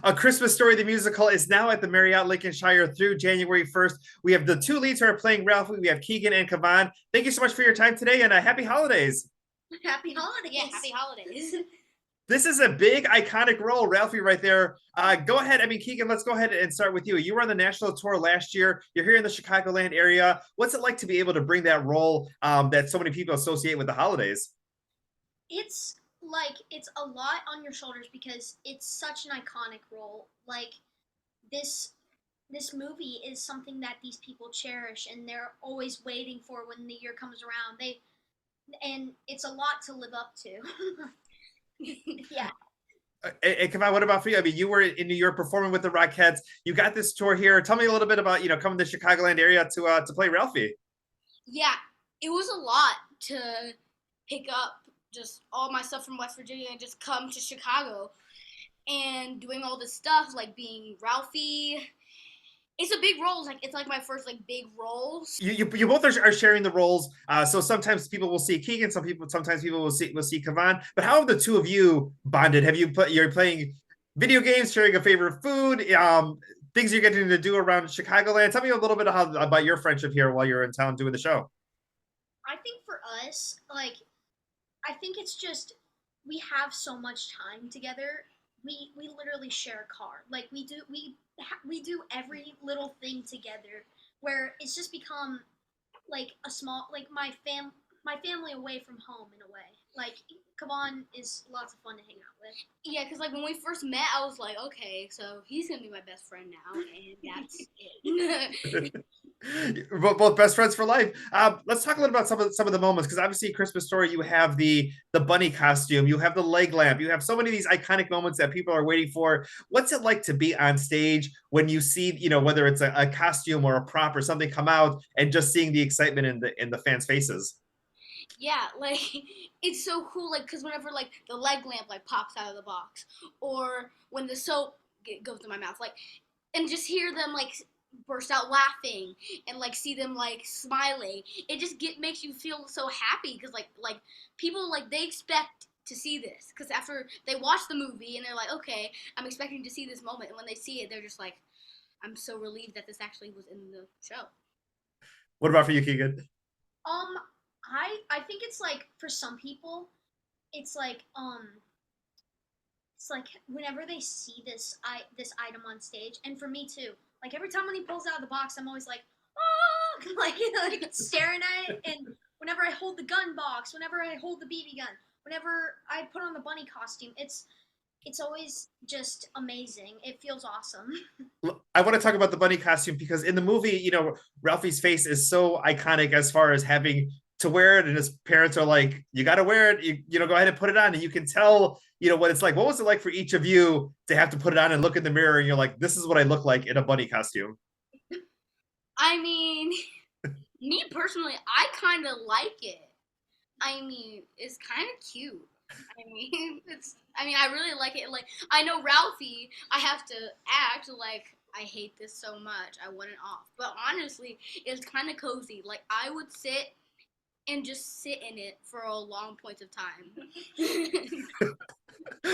A Christmas Story, the musical, is now at the Marriott Lincolnshire through January 1st. We have the two leads who are playing Ralphie. We have Keegan and Kavon. Thank you so much for your time today, and happy holidays. Happy holidays. Yeah, happy holidays. This is a big, iconic role, Ralphie, right there. Go ahead. I mean, Keegan, let's go ahead and start with you. You were on the national tour last year. You're here in the Chicagoland area. What's it like to be able to bring that role that so many people associate with the holidays? It's it's a lot on your shoulders because it's such an iconic role. Like this this movie is something that these people cherish and they're always waiting for when the year comes around. They and it's a lot to live up to. Yeah. And Kavon, what about for you? I mean, you were in New York performing with the Rockettes. You got this tour here. Tell me a little bit about coming to the Chicagoland area to play Ralphie. Yeah, it was a lot to pick up just all my stuff from West Virginia and just come to Chicago and doing all this stuff like being Ralphie. It's a big role. It's like my first like big role. You both are sharing the roles. So sometimes people will see Keegan, sometimes people will see Kavon. But how have the two of you bonded? You're playing video games, sharing a favorite food, things you're getting to do around Chicagoland. Tell me a little bit about your friendship here while you're in town doing the show. I think for us, I think it's just we have so much time together. We literally share a car. Like we do every little thing together. Where it's just become like a small like my family away from home in a way. Like Kavon is lots of fun to hang out with. Yeah, because like when we first met, I was like, okay, so he's gonna be my best friend now, and that's it. Both best friends for life. Let's talk a little about some of the moments because obviously Christmas Story, you have the bunny costume, you have the leg lamp, you have so many of these iconic moments that people are waiting for. What's it like to be on stage when you see whether it's a costume or a prop or something come out and just seeing the excitement in the fans' faces? Yeah, like it's so cool. Like because whenever like the leg lamp like pops out of the box, or when the soap goes in my mouth, like and just hear them like burst out laughing and like see them like smiling, it just makes you feel so happy because like people like they expect to see this because after they watch the movie and they're like, okay, I'm expecting to see this moment, and when they see it, they're just like, I'm so relieved that this actually was in the show. What about for you, Keegan? Um, I think it's like for some people, it's it's like whenever they see this item on stage, and for me too. Like every time when he pulls out of the box, I'm always like, oh, like staring at it. And whenever I hold the gun box, whenever I hold the BB gun, whenever I put on the bunny costume, it's always just amazing. It feels awesome. I want to talk about the bunny costume because in the movie, Ralphie's face is so iconic as far as having to wear it, and his parents are like, "You got to wear it. Go ahead and put it on." And you can tell, what it's like. What was it like for each of you to have to put it on and look in the mirror, and you're like, "This is what I look like in a bunny costume." I mean, me personally, I kind of like it. I mean, it's kind of cute. I mean, it's. I mean, I really like it. Like, I know Ralphie. I have to act like I hate this so much. I want it off. But honestly, it's kind of cozy. Like, I would sit and just sit in it for a long points of time.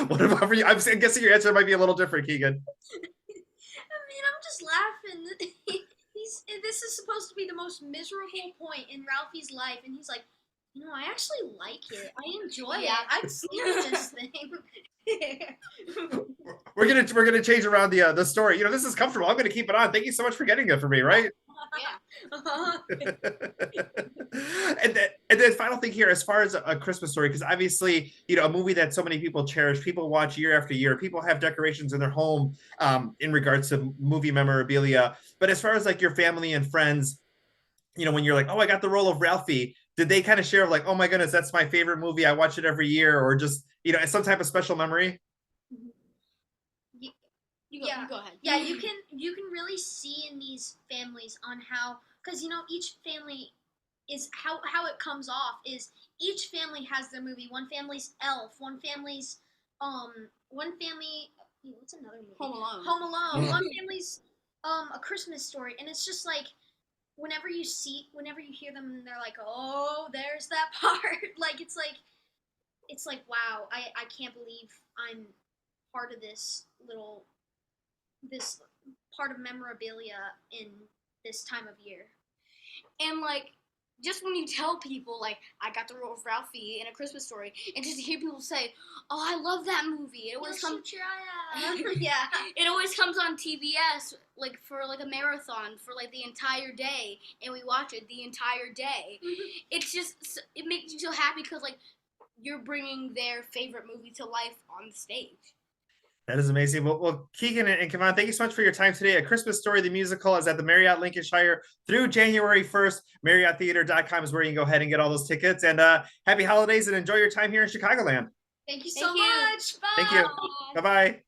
What about for you? I'm guessing your answer might be a little different, Keegan. I mean, I'm just laughing. This is supposed to be the most miserable point in Ralphie's life, and he's like, I actually like it. I enjoy it. I'd sleep in this thing. We're gonna change around the story. This is comfortable. I'm gonna keep it on. Thank you so much for getting it for me, right? Yeah. And then final thing here, as far as a Christmas Story, because obviously, a movie that so many people cherish, people watch year after year, people have decorations in their home in regards to movie memorabilia. But as far as like your family and friends, when you're like, oh, I got the role of Ralphie, did they kind of share like, oh my goodness, that's my favorite movie, I watch it every year, or just some type of special memory? Yeah, you go ahead. Yeah, you can really see in these families on how, because each family is how it comes off is each family has their movie. One family's Elf, one family, what's another movie? Home Alone. Home Alone. One family's A Christmas Story, and it's just like whenever you hear them, they're like, oh, there's that part. Like it's like wow, I can't believe I'm part of this little this part of memorabilia in this time of year. And like, just when you tell people like I got the role of Ralphie in A Christmas Story, and just to hear people say, "Oh, I love that movie," it always comes. Shoot your eye out. Yeah. It always comes on TBS like for like a marathon for like the entire day, and we watch it the entire day. It's just, it makes you so happy because like you're bringing their favorite movie to life on the stage. That is amazing. Well, Keegan and Kavon, thank you so much for your time today. A Christmas Story, the musical, is at the Marriott Lincolnshire through January 1st. MarriottTheater.com is where you can go ahead and get all those tickets. And happy holidays and enjoy your time here in Chicagoland. Thank you Thank so you. much. Bye. Thank you. Bye-bye.